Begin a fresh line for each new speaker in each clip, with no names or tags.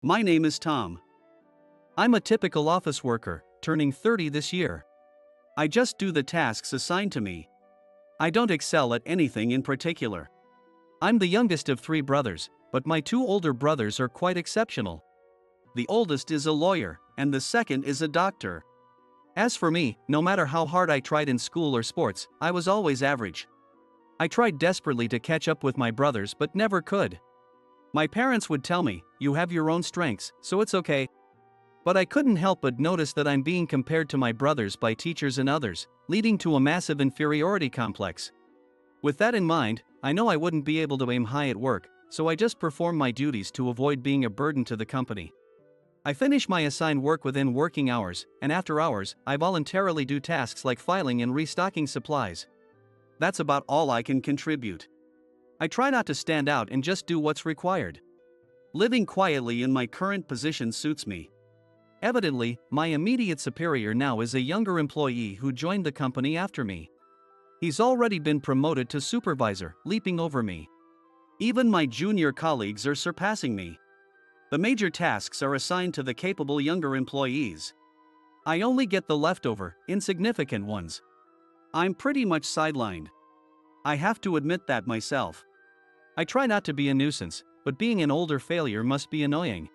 My name is Tom. I'm a typical office worker, turning 30 this year. I just do the tasks assigned to me. I don't excel at anything in particular. I'm the youngest of three brothers, but my two older brothers are quite exceptional. The oldest is a lawyer, and the second is a doctor. As for me, no matter how hard I tried in school or sports, I was always average. I tried desperately to catch up with my brothers but never could. My parents would tell me, "You have your own strengths, so it's okay." But I couldn't help but notice that I'm being compared to my brothers by teachers and others, leading to a massive inferiority complex. With that in mind, I know I wouldn't be able to aim high at work, so I just perform my duties to avoid being a burden to the company. I finish my assigned work within working hours, and after hours, I voluntarily do tasks like filing and restocking supplies. That's about all I can contribute. I try not to stand out and just do what's required. Living quietly in my current position suits me. Evidently, my immediate superior now is a younger employee who joined the company after me. He's already been promoted to supervisor, leaping over me. Even my junior colleagues are surpassing me. The major tasks are assigned to the capable younger employees. I only get the leftover, insignificant ones. I'm pretty much sidelined. I have to admit that myself. I try not to be a nuisance, but being an older failure must be annoying.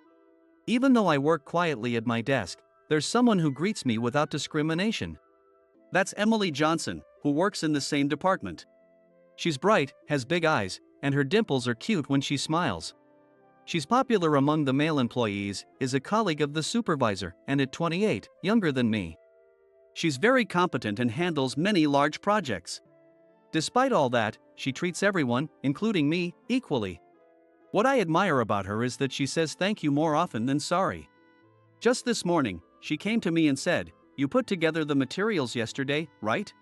Even though I work quietly at my desk, there's someone who greets me without discrimination. That's Emily Johnson, who works in the same department. She's bright, has big eyes, and her dimples are cute when she smiles. She's popular among the male employees, is a colleague of the supervisor, and at 28, younger than me. She's very competent and handles many large projects. Despite all that, she treats everyone, including me, equally. What I admire about her is that she says thank you more often than sorry. Just this morning, she came to me and said, "You put together the materials yesterday, right?"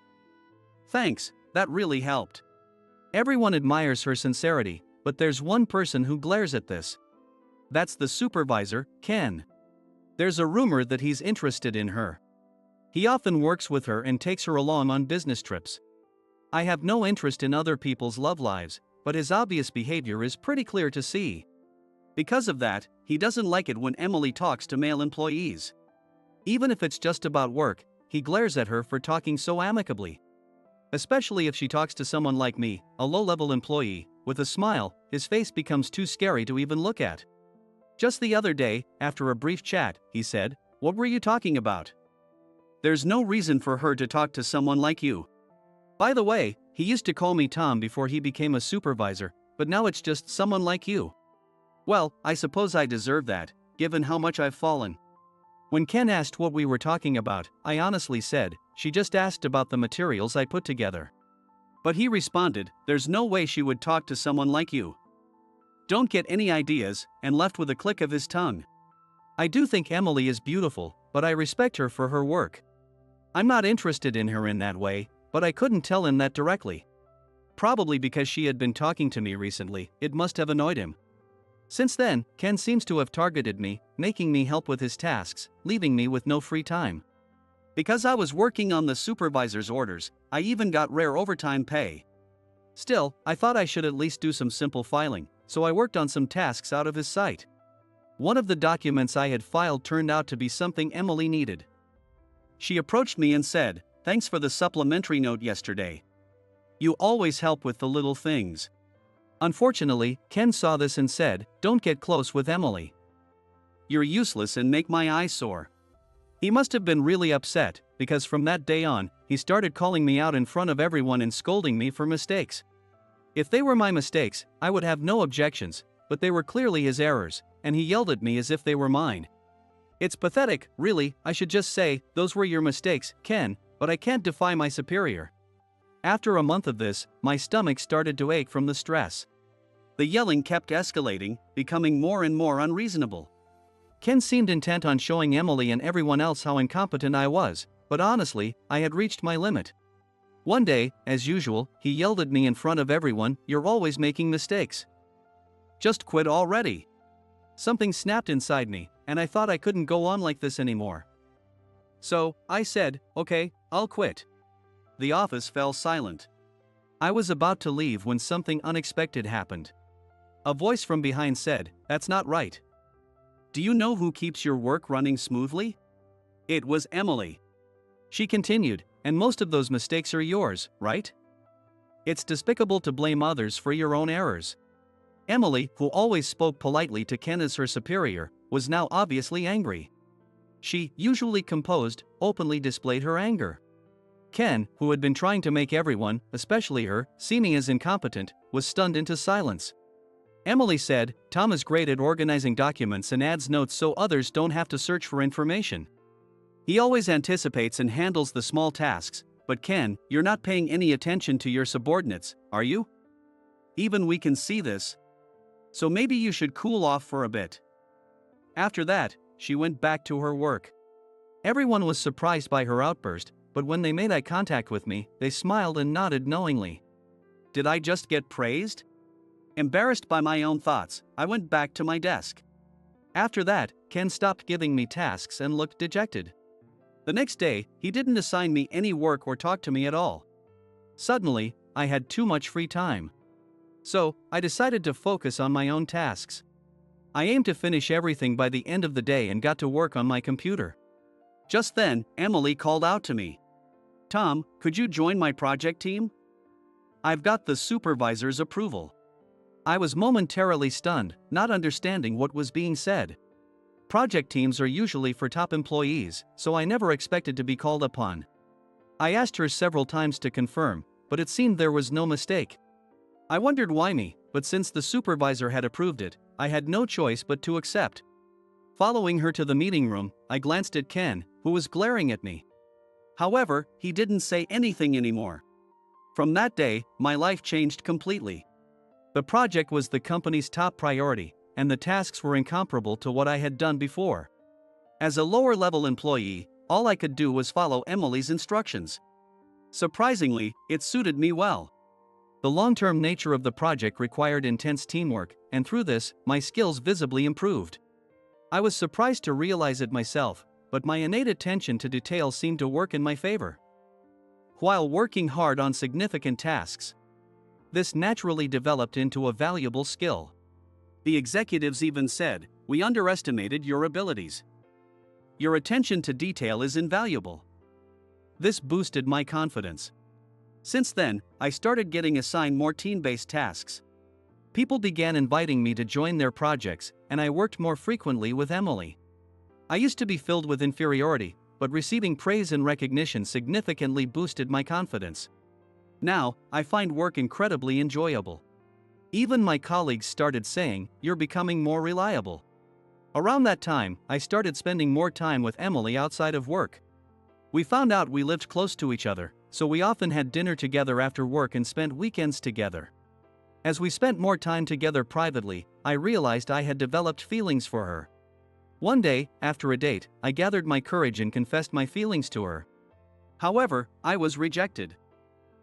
Thanks, that really helped. Everyone admires her sincerity, but there's one person who glares at this. That's the supervisor, Ken. There's a rumor that he's interested in her. He often works with her and takes her along on business trips. I have no interest in other people's love lives, but his obvious behavior is pretty clear to see. Because of that, he doesn't like it when Emily talks to male employees. Even if it's just about work, he glares at her for talking so amicably. Especially if she talks to someone like me, a low-level employee, with a smile, his face becomes too scary to even look at. Just the other day, after a brief chat, he said, "What were you talking about?" There's no reason for her to talk to someone like you. By the way, he used to call me Tom before he became a supervisor, but now it's just someone like you. Well, I suppose I deserve that, given how much I've fallen. When Ken asked what we were talking about, I honestly said, "She just asked about the materials I put together." But he responded, "There's no way she would talk to someone like you." Don't get any ideas, and left with a click of his tongue. I do think Emily is beautiful, but I respect her for her work. I'm not interested in her in that way, but I couldn't tell him that directly. Probably because she had been talking to me recently, it must have annoyed him. Since then, Ken seems to have targeted me, making me help with his tasks, leaving me with no free time. Because I was working on the supervisor's orders, I even got rare overtime pay. Still, I thought I should at least do some simple filing, so I worked on some tasks out of his sight. One of the documents I had filed turned out to be something Emily needed. She approached me and said, "Thanks for the supplementary note yesterday. You always help with the little things." Unfortunately, Ken saw this and said, "Don't get close with Emily. You're useless and make my eyes sore." He must have been really upset, because from that day on, he started calling me out in front of everyone and scolding me for mistakes. If they were my mistakes, I would have no objections, but they were clearly his errors, and he yelled at me as if they were mine. It's pathetic, really. I should just say, "Those were your mistakes, Ken," but I can't defy my superior. After a month of this, my stomach started to ache from the stress. The yelling kept escalating, becoming more and more unreasonable. Ken seemed intent on showing Emily and everyone else how incompetent I was, but honestly, I had reached my limit. One day, as usual, he yelled at me in front of everyone, "You're always making mistakes. Just quit already." Something snapped inside me, and I thought I couldn't go on like this anymore. So, I said, "Okay, I'll quit." The office fell silent. I was about to leave when something unexpected happened. A voice from behind said, "That's not right." Do you know who keeps your work running smoothly? It was Emily. She continued, and most of those mistakes are yours, right? It's despicable to blame others for your own errors. Emily, who always spoke politely to Ken as her superior, was now obviously angry. She, usually composed, openly displayed her anger. Ken, who had been trying to make everyone, especially her, seeming as incompetent, was stunned into silence. Emily said, "Tom is great at organizing documents and adds notes so others don't have to search for information. He always anticipates and handles the small tasks, but Ken, you're not paying any attention to your subordinates, are you? Even we can see this. So maybe you should cool off for a bit." After that, she went back to her work. Everyone was surprised by her outburst, but when they made eye contact with me, they smiled and nodded knowingly. Did I just get praised? Embarrassed by my own thoughts, I went back to my desk. After that, Ken stopped giving me tasks and looked dejected. The next day, he didn't assign me any work or talk to me at all. Suddenly, I had too much free time. So, I decided to focus on my own tasks. I aimed to finish everything by the end of the day and got to work on my computer. Just then, Emily called out to me. "Tom, could you join my project team? I've got the supervisor's approval." I was momentarily stunned, not understanding what was being said. Project teams are usually for top employees, so I never expected to be called upon. I asked her several times to confirm, but it seemed there was no mistake. I wondered why me, but since the supervisor had approved it, I had no choice but to accept. Following her to the meeting room, I glanced at Ken, who was glaring at me. However, he didn't say anything anymore. From that day, my life changed completely. The project was the company's top priority, and the tasks were incomparable to what I had done before. As a lower-level employee, all I could do was follow Emily's instructions. Surprisingly, it suited me well. The long-term nature of the project required intense teamwork, and through this, my skills visibly improved. I was surprised to realize it myself, but my innate attention to detail seemed to work in my favor. While working hard on significant tasks, this naturally developed into a valuable skill. The executives even said, "We underestimated your abilities. Your attention to detail is invaluable." This boosted my confidence. Since then, I started getting assigned more team-based tasks. People began inviting me to join their projects, and I worked more frequently with Emily. I used to be filled with inferiority, but receiving praise and recognition significantly boosted my confidence. Now, I find work incredibly enjoyable. Even my colleagues started saying, "You're becoming more reliable." Around that time, I started spending more time with Emily outside of work. We found out we lived close to each other, so we often had dinner together after work and spent weekends together. As we spent more time together privately, I realized I had developed feelings for her. One day, after a date, I gathered my courage and confessed my feelings to her. However, I was rejected.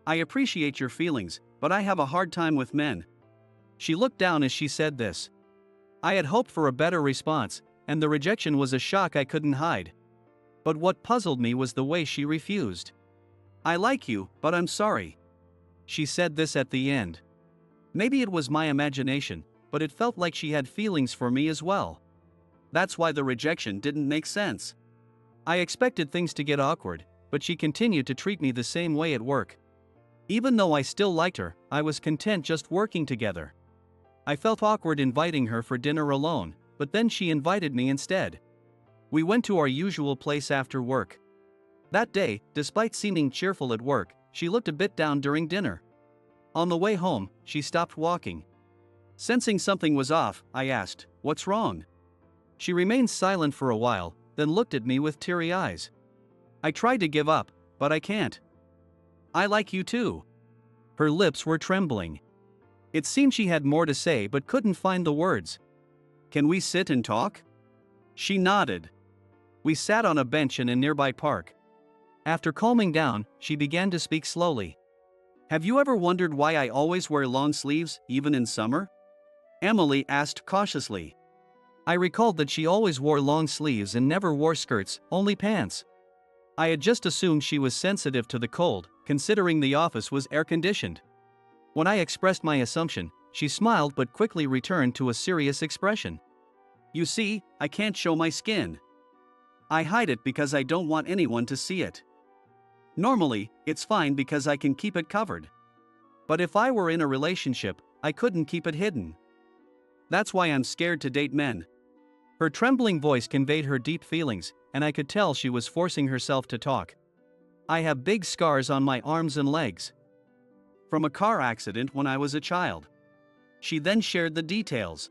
"I appreciate your feelings, but I have a hard time with men." She looked down as she said this. I had hoped for a better response, and the rejection was a shock I couldn't hide. But what puzzled me was the way she refused. "I like you, but I'm sorry." She said this at the end. Maybe it was my imagination, but it felt like she had feelings for me as well. That's why the rejection didn't make sense. I expected things to get awkward, but she continued to treat me the same way at work. Even though I still liked her, I was content just working together. I felt awkward inviting her for dinner alone, but then she invited me instead. We went to our usual place after work. That day, despite seeming cheerful at work, she looked a bit down during dinner. On the way home, she stopped walking. Sensing something was off, I asked, "What's wrong?" She remained silent for a while, then looked at me with teary eyes. I tried to give up, but I can't. "I like you too." Her lips were trembling. It seemed she had more to say but couldn't find the words. "Can we sit and talk?" She nodded. We sat on a bench in a nearby park. After calming down, she began to speak slowly. "Have you ever wondered why I always wear long sleeves, even in summer?" Emily asked cautiously. I recalled that she always wore long sleeves and never wore skirts, only pants. I had just assumed she was sensitive to the cold, considering the office was air-conditioned. When I expressed my assumption, she smiled but quickly returned to a serious expression. You see, I can't show my skin. I hide it because I don't want anyone to see it. Normally, it's fine because I can keep it covered. But if I were in a relationship, I couldn't keep it hidden. That's why I'm scared to date men." Her trembling voice conveyed her deep feelings, and I could tell she was forcing herself to talk. "I have big scars on my arms and legs. From a car accident when I was a child." She then shared the details.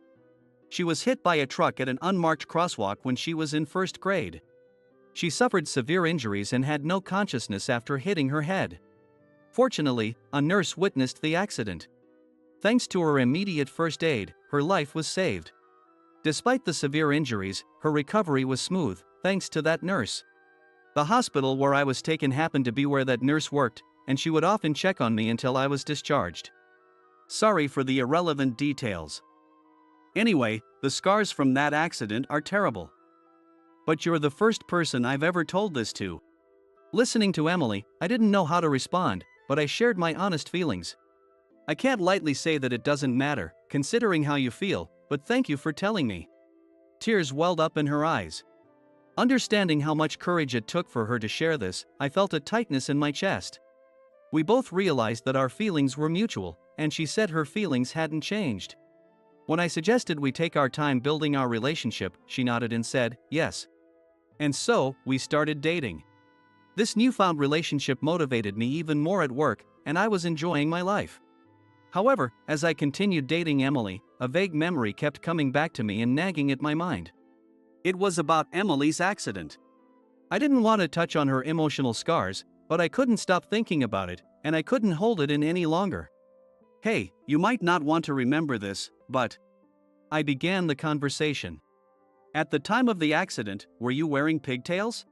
She was hit by a truck at an unmarked crosswalk when she was in first grade. She suffered severe injuries and had no consciousness after hitting her head. Fortunately, a nurse witnessed the accident. Thanks to her immediate first aid, her life was saved. Despite the severe injuries, her recovery was smooth, thanks to that nurse. The hospital where I was taken happened to be where that nurse worked, and she would often check on me until I was discharged. Sorry for the irrelevant details. Anyway, the scars from that accident are terrible. But you're the first person I've ever told this to." Listening to Emily, I didn't know how to respond, but I shared my honest feelings. "I can't lightly say that it doesn't matter, considering how you feel, but thank you for telling me." Tears welled up in her eyes. Understanding how much courage it took for her to share this, I felt a tightness in my chest. We both realized that our feelings were mutual, and she said her feelings hadn't changed. When I suggested we take our time building our relationship, she nodded and said, "Yes." And so, we started dating. This newfound relationship motivated me even more at work, and I was enjoying my life. However, as I continued dating Emily, a vague memory kept coming back to me and nagging at my mind. It was about Emily's accident. I didn't want to touch on her emotional scars, but I couldn't stop thinking about it, and I couldn't hold it in any longer. "Hey, you might not want to remember this, but..." I began the conversation. "At the time of the accident, were you wearing pigtails?"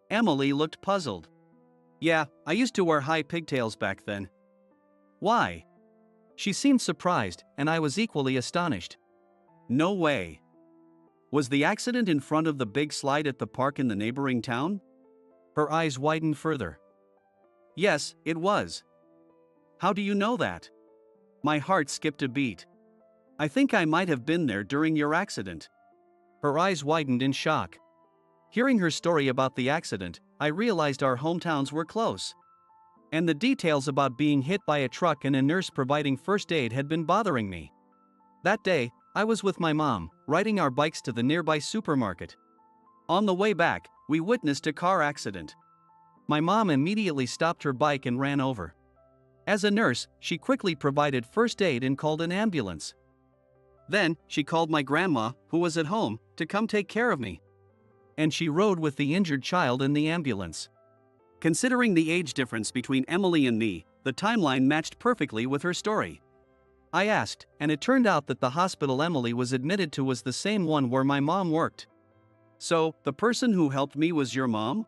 Emily looked puzzled. "Yeah, I used to wear high pigtails back then." "Why?" She seemed surprised, and I was equally astonished. "No way. Was the accident in front of the big slide at the park in the neighboring town?" Her eyes widened further. "Yes, it was." "How do you know that?" My heart skipped a beat. "I think I might have been there during your accident." Her eyes widened in shock. Hearing her story about the accident, I realized our hometowns were close. And the details about being hit by a truck and a nurse providing first aid had been bothering me. That day, I was with my mom, riding our bikes to the nearby supermarket. On the way back, we witnessed a car accident. My mom immediately stopped her bike and ran over. As a nurse, she quickly provided first aid and called an ambulance. Then, she called my grandma, who was at home, to come take care of me. And she rode with the injured child in the ambulance. Considering the age difference between Emily and me, the timeline matched perfectly with her story. I asked, and it turned out that the hospital Emily was admitted to was the same one where my mom worked. "So, the person who helped me was your mom?"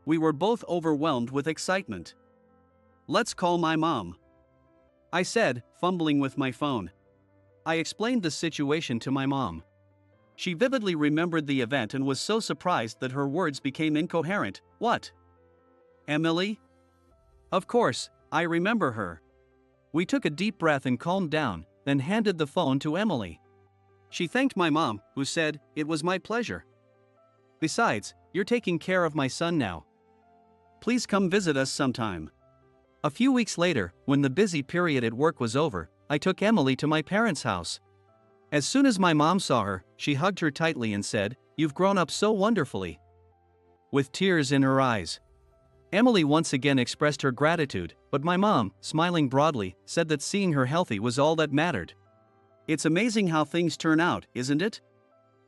We were both overwhelmed with excitement. "Let's call my mom," I said, fumbling with my phone. I explained the situation to my mom. She vividly remembered the event and was so surprised that her words became incoherent. "What? Emily? Of course, I remember her." We took a deep breath and calmed down, then handed the phone to Emily. She thanked my mom, who said, "It was my pleasure. Besides, you're taking care of my son now. Please come visit us sometime." A few weeks later, when the busy period at work was over, I took Emily to my parents' house. As soon as my mom saw her, she hugged her tightly and said, "You've grown up so wonderfully." With tears in her eyes. Emily once again expressed her gratitude, but my mom, smiling broadly, said that seeing her healthy was all that mattered. "It's amazing how things turn out, isn't it?"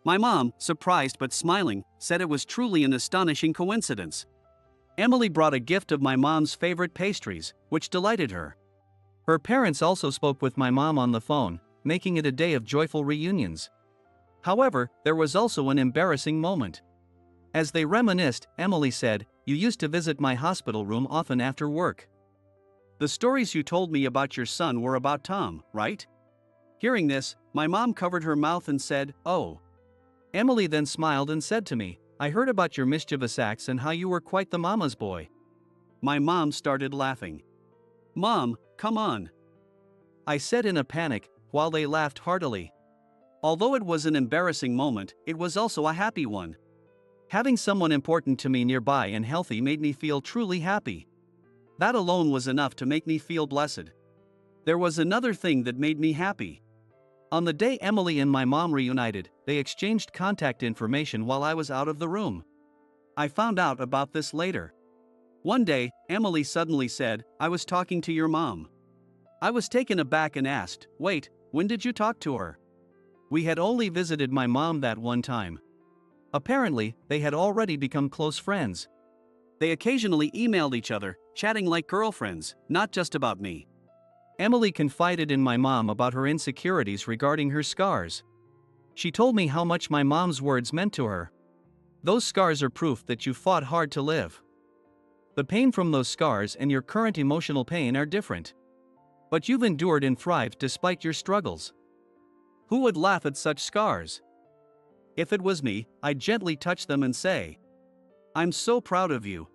My mom, surprised but smiling, said it was truly an astonishing coincidence. Emily brought a gift of my mom's favorite pastries, which delighted her. Her parents also spoke with my mom on the phone, making it a day of joyful reunions. However, there was also an embarrassing moment. As they reminisced, Emily said, "You used to visit my hospital room often after work. The stories you told me about your son were about Tom, right?" Hearing this, my mom covered her mouth and said, "Oh." Emily then smiled and said to me, "I heard about your mischievous acts and how you were quite the mama's boy." My mom started laughing. "Mom, come on," I said in a panic, while they laughed heartily. Although it was an embarrassing moment, it was also a happy one. Having someone important to me nearby and healthy made me feel truly happy. That alone was enough to make me feel blessed. There was another thing that made me happy. On the day Emily and my mom reunited, they exchanged contact information while I was out of the room. I found out about this later. One day, Emily suddenly said, "I was talking to your mom." I was taken aback and asked, "Wait, when did you talk to her?" We had only visited my mom that one time. Apparently, they had already become close friends. They occasionally emailed each other, chatting like girlfriends, not just about me. Emily confided in my mom about her insecurities regarding her scars. She told me how much my mom's words meant to her. "Those scars are proof that you fought hard to live. The pain from those scars and your current emotional pain are different. But you've endured and thrived despite your struggles." Who would laugh at such scars? If it was me, I'd gently touch them and say, "I'm so proud of you.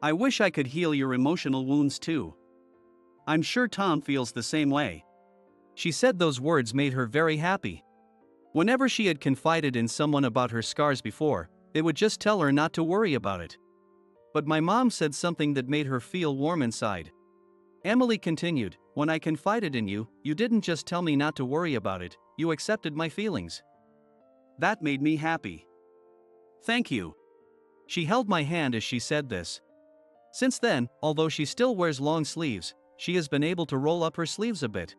I wish I could heal your emotional wounds too." I'm sure Tom feels the same way. She said those words made her very happy. Whenever she had confided in someone about her scars before, they would just tell her not to worry about it. But my mom said something that made her feel warm inside. Emily continued, "When I confided in you, you didn't just tell me not to worry about it, you accepted my feelings. That made me happy. Thank you." She held my hand as she said this. Since then, although she still wears long sleeves, she has been able to roll up her sleeves a bit.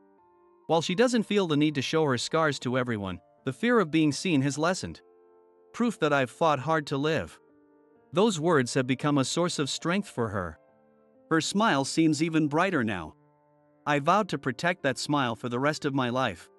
While she doesn't feel the need to show her scars to everyone, the fear of being seen has lessened. Proof that I've fought hard to live. Those words have become a source of strength for her. Her smile seems even brighter now. I vowed to protect that smile for the rest of my life.